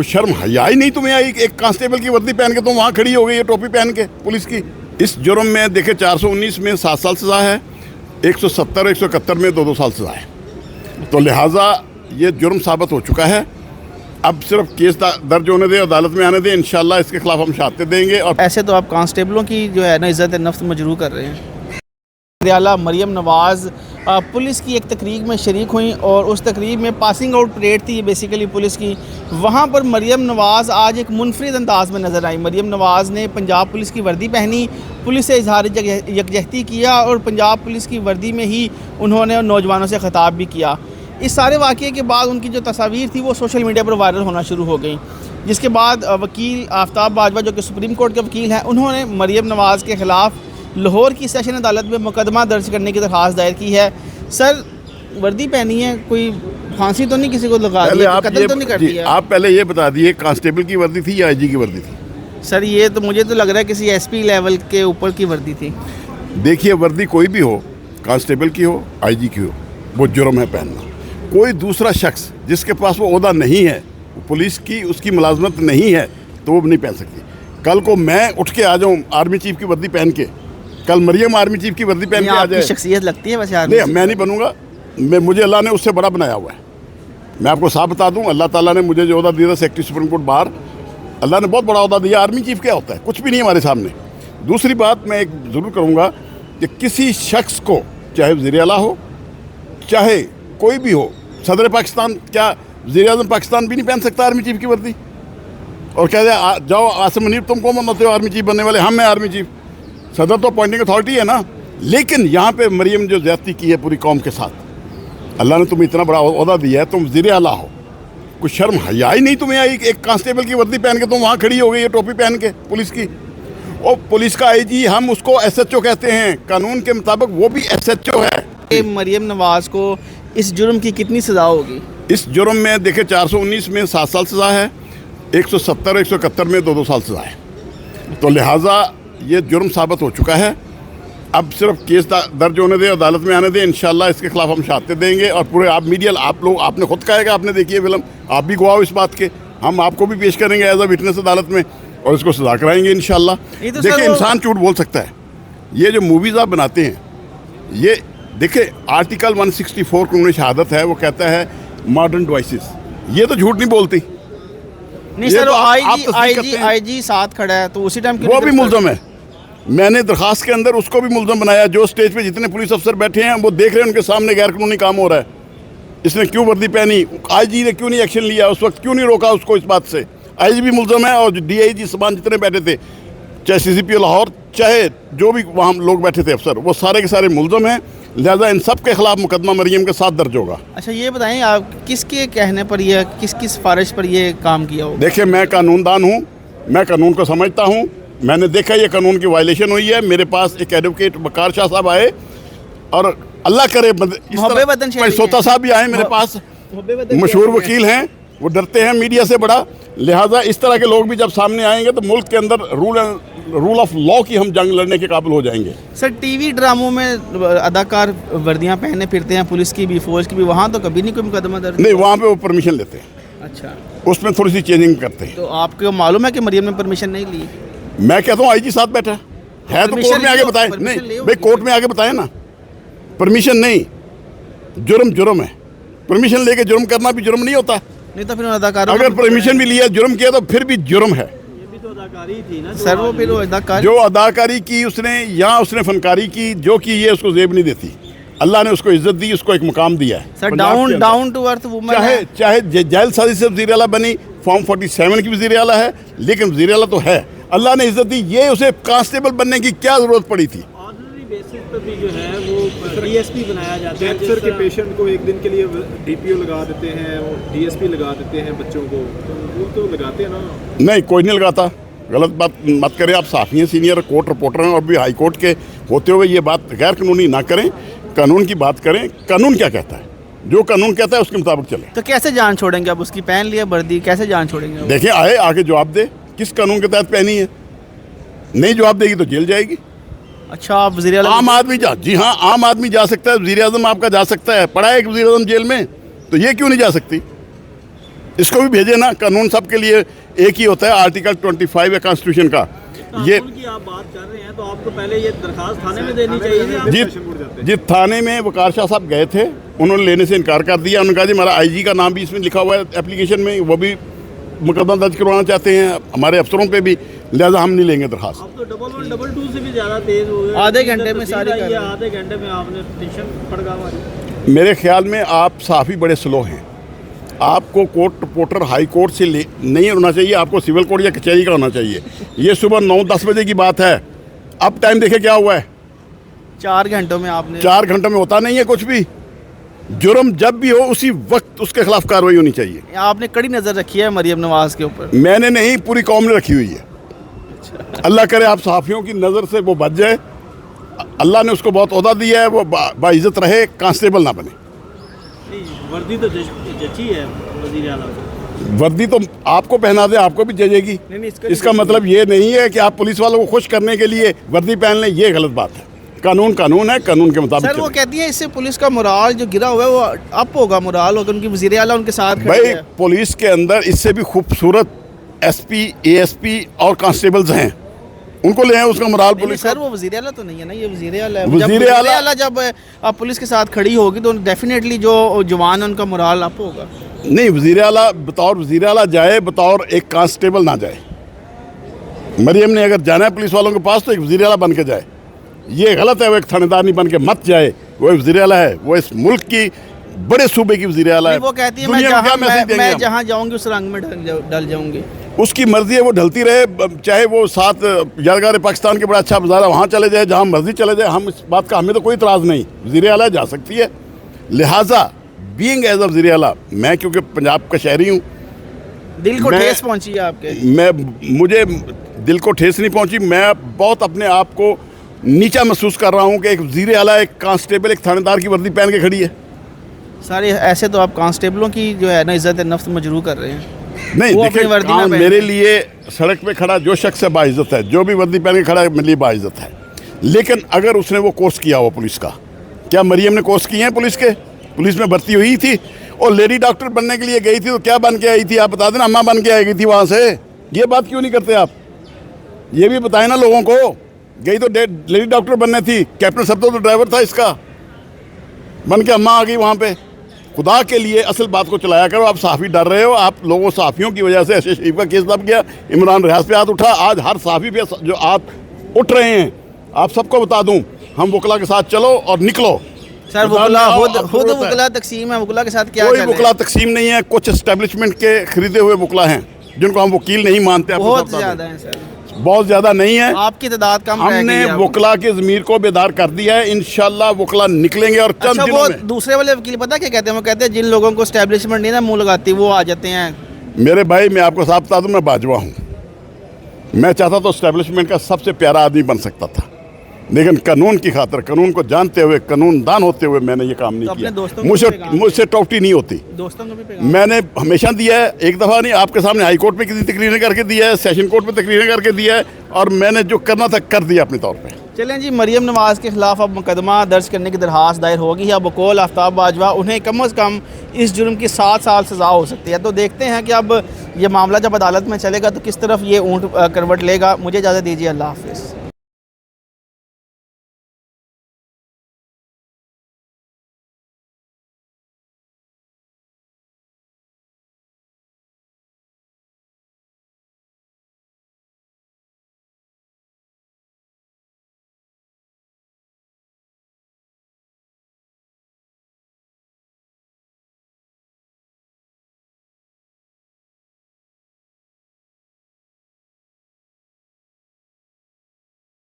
कुछ शर्म हया ही नहीं तुम्हें आई? एक कांस्टेबल की वर्दी पहन के तुम वहाँ खड़ी हो गई है, टोपी पहन के पुलिस की। इस जुर्म में देखे 419 में 7 साल सज़ा है, 170 और 171 में 2-2 साल सज़ा है। तो लिहाजा ये जुर्म साबित हो चुका है। अब सिर्फ केस दर्ज होने दें, अदालत में आने दें, इंशाल्लाह इसके खिलाफ हम शहादतें देंगे। और ऐसे तो आप कांस्टेबलों की जो है ना इज़्ज़त नफ्स मजरूह कर रहे हैं। आला मरियम नवाज़ पुलिस की एक तकरीब में शरीक हुई और उस तकरीब में पासिंग आउट परेड थी बेसिकली पुलिस की। वहाँ पर मरियम नवाज़ आज एक मुनफरिद अंदाज में नज़र आई। मरियम नवाज़ ने पंजाब पुलिस की वर्दी पहनी, पुलिस से इजहार यकजहती किया और पंजाब पुलिस की वर्दी में ही उन्होंने नौजवानों से ख़िताब भी किया। इस सारे वाक़े के बाद उनकी जो तस्वीर थी वो सोशल मीडिया पर वायरल होना शुरू हो गई, जिसके बाद वकील आफ्ताब बाजवा जो कि सुप्रीम कोर्ट के वकील हैं, उन्होंने मरियम नवाज़ के ख़िलाफ़ लाहौर की सेशन अदालत में मुकदमा दर्ज करने की दरख्वास्त दायर की है। सर, वर्दी पहनी है, कोई फांसी तो नहीं किसी को लगा दी, कत्ल तो नहीं कर दिया? आप पहले ये बता दिए कांस्टेबल की वर्दी थी या आईजी की वर्दी थी? सर, ये तो मुझे तो लग रहा है किसी एसपी लेवल के ऊपर की वर्दी थी। देखिए, वर्दी कोई भी हो, कांस्टेबल की हो, आईजी की हो, वो जुर्म है पहनना। कोई दूसरा शख्स जिसके पास वो ओहदा नहीं है, पुलिस की उसकी मुलाजमत नहीं है, तो वो नहीं पहन सकती। कल को मैं उठ के आ जाऊँ आर्मी चीफ की वर्दी पहन के, कल मरियम आर्मी चीफ की वर्दी पहन के आ जाए, शख्सियत लगती है वैसे नहीं, मैं नहीं बनूंगा। मुझे अल्लाह ने उससे बड़ा बनाया हुआ है। मैं आपको साफ बता दूं, अल्लाह ताला ने मुझे जो ओहदा दिया था सेक्रेटरी सुप्रीम कोर्ट बार, अल्लाह ने बहुत बड़ा ओहदा दिया। आर्मी चीफ क्या होता है? कुछ भी नहीं हमारे सामने। दूसरी बात मैं एक ज़रूर करूँगा कि किसी शख्स को, चाहे वज़ीर-ए-आला हो, चाहे कोई भी हो, सदर पाकिस्तान, क्या वज़ीर-ए-आज़म पाकिस्तान भी नहीं पहन सकता आर्मी चीफ की वर्दी? और कह दे जाओ आसिम मुनीर तुम कौन बनते हो आर्मी चीफ बनने वाले? हम हैं आर्मी चीफ। सदर तो अपॉइंटिंग अथॉरिटी है ना। लेकिन यहाँ पे मरियम जो ज़्यादती की है पूरी कौम के साथ, अल्लाह ने तुम्हें इतना बड़ा ओहदा दिया है, तुम वज़ीर-ए-आला हो, कुछ शर्म हया ही नहीं तुम्हें आई? एक कांस्टेबल की वर्दी पहन के तुम वहाँ खड़ी हो गई है, टोपी पहन के पुलिस की। और पुलिस का आईजी, हम उसको SHO कहते हैं, कानून के मुताबिक वो भी SHO है। मरियम नवाज़ को इस जुर्म की कितनी सज़ा होगी? इस जुर्म में देखे 419 में 7 साल सज़ा है, 170 और 171 में 2-2 साल सज़ा है। तो लिहाजा ये जुर्म साबित हो चुका है। अब सिर्फ केस दर्ज होने दें, अदालत में आने दें, इंशाल्लाह इसके खिलाफ हम शहादतें देंगे। और पूरे आप मीडिया, आप लोग, आपने खुद कहेगा, आपने देखी है फिल्म, आप भी गवाह हो इस बात के। हम आपको भी पेश करेंगे एज अ विटनेस अदालत में और इसको सजा कराएंगे इंशाल्लाह। तो देखिए, इंसान झूठ बोल सकता है। ये जो मूवीज़ आप बनाते हैं, ये देखिए आर्टिकल 164 कानून शहादत है, वो कहता है मॉडर्न डिवाइसेस, ये तो झूठ नहीं बोलती। नहीं सर, आईजी साथ खड़ा है तो उसी टाइम वो भी मुल्ज़म है। मैंने दरखास्त के अंदर उसको भी मुल्ज़म बनाया। जो स्टेज पे जितने पुलिस अफसर बैठे हैं वो देख रहे हैं उनके सामने गैर कानूनी काम हो रहा है, इसने क्यों वर्दी पहनी, आईजी ने क्यों नहीं एक्शन लिया, उस वक्त क्यों नहीं रोका उसको? इस बात से आईजी भी मुल्ज़म है और DIG समान जितने बैठे थे, चाहे CCP लाहौर, चाहे जो भी वहाँ लोग बैठे थे अफसर, वो सारे के सारे मुल्ज़म हैं। लिहाजा इन सब के खिलाफ मुकदमा मरियम के साथ दर्ज होगा। अच्छा, ये बताएं आप किसके कहने पर ये, किसकी सिफारिश पर ये काम किया हो? देखिए, मैं कानूनदान हूँ, मैं कानून को समझता हूँ। मैंने देखा ये कानून की वायलेशन हुई है। मेरे पास एक एडवोकेट बकार शाह साहब आए और अल्लाह करे सोता साहब भी आए मेरे पास, मशहूर वकील हैं, वो डरते हैं मीडिया से बड़ा। लिहाजा इस तरह के लोग भी जब सामने आएंगे तो मुल्क के अंदर रूल ऑफ लॉ की हम जंग लड़ने के काबिल हो जाएंगे। सर, टीवी ड्रामों में अदाकार वर्दियां पहने फिरते हैं, पुलिस की भी, फौज की भी, वहाँ तो कभी नहीं कोई मुकदमा दर्ज? नहीं, वहाँ पे वो परमिशन लेते हैं। अच्छा, उसमें थोड़ी सी चेंजिंग करते हैं। तो आपको मालूम है कि मरियम ने परमिशन नहीं ली? मैं कहता हूँ आईजी साथ बैठा है तो कोर्ट में आगे बताए। नहीं भाई, कोर्ट में आगे बताए ना। परमिशन नहीं, जुर्म है। परमिशन लेके जुर्म करना भी जुर्म नहीं होता? नहीं तो फिर अदाकार, अगर परमिशन भी लिया, जुर्म किया, तो फिर भी जुर्म है। ये भी तो अदाकारी थी ना सर, वो फिर अदाकारी, जो अदाकारी की उसने या उसने फनकारी की, जो की ये उसको जेब नहीं देती। अल्लाह ने उसको इज्जत दी, उसको एक मुकाम दिया है। Sir, down to earth woman, चाहे जेल साजी से वज़ीर-ए-आला बनी, फॉर्म 47 की वज़ीर-ए-आला है, लेकिन वज़ीर-ए-आला तो है। अल्लाह ने इज्जत दी, ये उसे कांस्टेबल बनने की क्या ज़रूरत पड़ी थी? ऑर्डिनरी बेसिस पर भी जो है वो DSP बनाया जाता है। कैंसर के पेशेंट को एक दिन के लिए DPO लगा देते हैं और DSP लगा देते हैं बच्चों को, तो वो तो लगाते हैं ना? नहीं, कोई नहीं लगाता। गलत बात मत करें। आप साफ़ी हैं, सीनियर कोर्ट रिपोर्टर हैं और भी हाई कोर्ट के होते हुए ये बात गैर कानूनी ना करें, कानून की बात करें। कानून क्या कहता है, जो कानून कहता है उसके मुताबिक चले। तो कैसे जान छोड़ेंगे? अब उसकी पहन लिया वर्दी, कैसे जान छोड़ेंगे? देखिए, आए आगे जवाब दे, किस कानून के तहत पहनी है। नहीं जवाब देगी तो जेल जाएगी। अच्छा, आप वज़ीर-ए-आज़म, आम आदमी जी हाँ, आम आदमी जा सकता है, वज़ीर-ए-आज़म आपका जा सकता है। पड़ा है एक वज़ीर-ए-आज़म जेल में, तो ये क्यों नहीं जा सकती? इसको भी भेजे ना, कानून सबके लिए एक ही होता है, आर्टिकल 25 है कॉन्स्टिट्यूशन का। ये की आप बात कर रहे हैं तो आपको पहले ये दरखास्त थाने में देनी चाहिए थी। आप जी थाने में वकार शाह साहब गए थे, उन्होंने लेने से इनकार कर दिया। उन्होंने कहा जी हमारा आईजी का नाम भी इसमें लिखा हुआ है एप्लीकेशन में, वो भी मुकदमा दर्ज करवाना चाहते हैं हमारे अफसरों पे भी, लिहाजा हम नहीं लेंगे दरखास्त। अब तो 1122 से भी ज़्यादा तेज़ हो गए। आधे घंटे में सारी कर रहे हैं। आधे घंटे में आपने पिटीशन पड़गा हमारी। मेरे ख्याल में आप साफ़ी बड़े स्लो हैं। आपको कोर्ट रिपोर्टर हाई कोर्ट से नहीं होना चाहिए, आपको सिविल कोर्ट या कचहरी का होना चाहिए। ये सुबह 9-10 बजे की बात है, अब टाइम देखे क्या हुआ है। 4 घंटों में आपने 4 घंटों में होता नहीं है कुछ भी। जुर्म जब भी हो उसी वक्त उसके खिलाफ कार्रवाई होनी चाहिए। आपने कड़ी नज़र रखी है मरियम नवाज़ के ऊपर। मैंने नहीं, पूरी कौम ने रखी हुई है। अल्लाह करे आप सहाफ़ियों की नज़र से वो बच जाए। अल्लाह ने उसको बहुत ओहदा दिया है, वो बाइज़्ज़त रहे, कांस्टेबल ना बने। वर्दी तो जची है वज़ीर आला को। वर्दी तो आपको पहना दे, आपको भी जचेगी। इसका मतलब ये नहीं है कि आप पुलिस वालों को खुश करने के लिए वर्दी पहन लें, ये गलत बात है। कानून कानून है, कानून के मुताबिक सर वो कहती है इससे पुलिस का मोराल जो गिरा हुआ है वो अप होगा, मोराल होगा। उनकी वज़ीर आला उनके साथ खड़े भाई हैं। पुलिस के अंदर इससे भी खूबसूरत एसपी, एएसपी और कांस्टेबल्स हैं, उनको ले आए उसका मोराल नहीं, पुलिस सर वो वज़ीर आला तो नहीं है ना, ये वज़ीर आला है। वज़ीर आला जब आप पुलिस के साथ खड़ी होगी तो डेफिनेटली जो जवान है उनका मोराल अप होगा। नहीं, वज़ीर आला बतौर वज़ीर आला जाए, बतौर एक कांस्टेबल ना जाए। मरियम ने अगर जाना है पुलिस वालों के पास तो एक वज़ीर आला बन के जाए। ये गलत है, वो एक थानेदार नहीं बन के मत जाए। वो वज़ीर आला है, वो इस मुल्क की बड़े सूबे की वज़ीर आला है। वो कहती है दुनिया में क्या मैसेज देंगे मैं हम? जहाँ जाऊँगी उस रंग में डल जाऊँगी। उसकी मर्जी है, वो ढलती रहे, चाहे वो साथ यारगार पाकिस्तान के बड़ा अच्छा बाजार है वहाँ चले जाए, जहाँ मर्जी चले जाए। हम इस बात का हमें तो कोई इतराज़ नहीं, वज़ीर आला जा सकती है। लिहाजा बीइंग एज अ वज़ीर आला, मैं क्योंकि पंजाब का शहरी हूँ, दिल को ठेस पहुँची है आपके। मुझे दिल को ठेस नहीं पहुँची। मैं बहुत अपने आप को नीचा महसूस कर रहा हूँ कि एक वज़ीर आला, एक कांस्टेबल, एक थानेदार की वर्दी पहन के खड़ी है। सारे ऐसे तो आप कांस्टेबलों की जो है ना इज़्ज़त नफ्स मजरूह कर रहे हैं। नहीं वो देखिए, अपनी वर्दी में मेरे लिए सड़क पे खड़ा जो शख्स है बाइज़्ज़त है, जो भी वर्दी पहन के खड़ा है मेरे लिए बाइज़्ज़त है। लेकिन अगर उसने वो कोर्स किया हुआ पुलिस का, क्या मरियम ने कोर्स किए हैं पुलिस के? पुलिस में भर्ती हुई थी और लेडी डॉक्टर बनने के लिए गई थी, तो क्या बन के आई थी? आप बता देना, अम्मा बन के आई थी वहाँ से। ये बात क्यों नहीं करते आप? ये भी बताए ना लोगों को। गई तो लेडी डॉक्टर बनने थी, कैप्टन सब तो ड्राइवर था इसका, बन के अम्मा आ गई वहाँ पे। खुदा के लिए असल बात को चलाया करो। आप सहाफ़ी डर रहे हो, आप लोगों सहाफ़ियों की वजह से ऐसे शरीफ का केस दब गया, इमरान रियाज पे हाथ उठा, आज हर सहाफ़ी पे जो हाथ उठ रहे हैं। आप सबको बता दूं, हम वकला के साथ चलो और निकलो। सर वकला खुद वकला तकसीम है, वकला के साथ क्या कोई वकला तकसीम नहीं है, कुछ एस्टेब्लिशमेंट के खरीदे हुए वकला हैं जिनको हम वकील नहीं मानते। बहुत ज़्यादा है सर, बहुत ज़्यादा नहीं है, आपकी तादाद कम। हमने वकला के ज़मीर को बेदार कर दिया है। इंशाल्लाह वकला निकलेंगे और चंद दिनों में। दूसरे वाले वकील पता क्या कहते हैं? वो कहते हैं जिन लोगों को एस्टेब्लिशमेंट नहीं ना मुँह लगाती वो आ जाते हैं। मेरे भाई मैं आपको साफ बता दूं, मैं बाजवा हूँ। मैं चाहता तो एस्टेब्लिशमेंट का सबसे प्यारा आदमी बन सकता था, लेकिन कानून की खातिर, कानून को जानते हुए, कानून दान होते हुए मैंने ये काम नहीं किया। मुझसे टॉपटी नहीं होती। दोस्तों को भी मैंने हमेशा दिया है, एक दफ़ा नहीं, आपके सामने हाई कोर्ट में किसी तकरीरें करके दिया है, सेशन कोर्ट में तकरीरें करके दिया है, और मैंने जो करना था कर दिया अपने तौर पे। चलें जी, मरियम नवाज़ के ख़िलाफ़ अब मुकदमा दर्ज करने की दरख्वास्त दायर होगी है। बकौल आफ्ताब बाजवा उन्हें कम अज़ कम इस जुर्म की 7 साल सज़ा हो सकती है। तो देखते हैं कि अब ये मामला जब अदालत में चलेगा तो किस तरफ ये ऊँट करवट लेगा। मुझे इजाज़त दीजिए, अल्लाह हाफ़िज़।